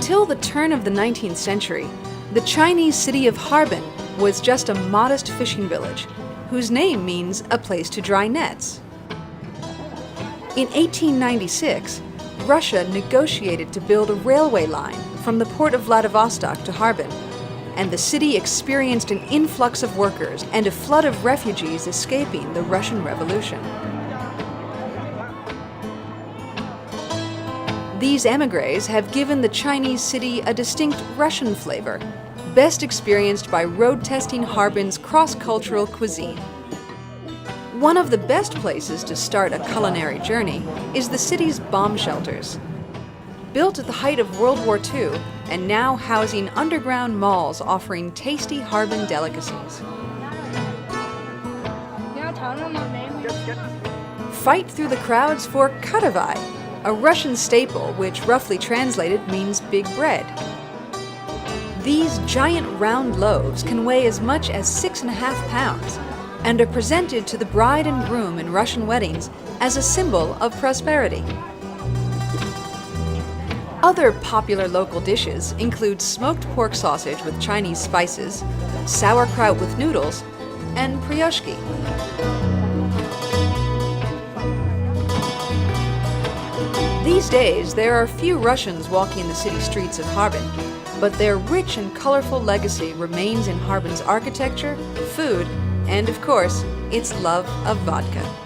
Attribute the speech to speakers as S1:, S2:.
S1: Until the turn of the 19th century, the Chinese city of Harbin was just a modest fishing village, whose name means a place to dry nets. In 1896, Russia negotiated to build a railway line from the port of Vladivostok to Harbin, and the city experienced an influx of workers and a flood of refugees escaping the Russian Revolution. These émigrés have given the Chinese city a distinct Russian flavor, best experienced by road-testing Harbin's cross-cultural cuisine. One of the best places to start a culinary journey is the city's bomb shelters. Built at the height of World War II and now housing underground malls offering tasty Harbin delicacies. Fight through the crowds for karavai, a Russian staple which roughly translated means big bread. These giant round loaves can weigh as much as 6.5 pounds and are presented to the bride and groom in Russian weddings as a symbol of prosperity. Other popular local dishes include smoked pork sausage with Chinese spices, sauerkraut with noodles, and brioche. These days, there are few Russians walking the city streets of Harbin, but their rich and colorful legacy remains in Harbin's architecture, food, and of course, its love of vodka.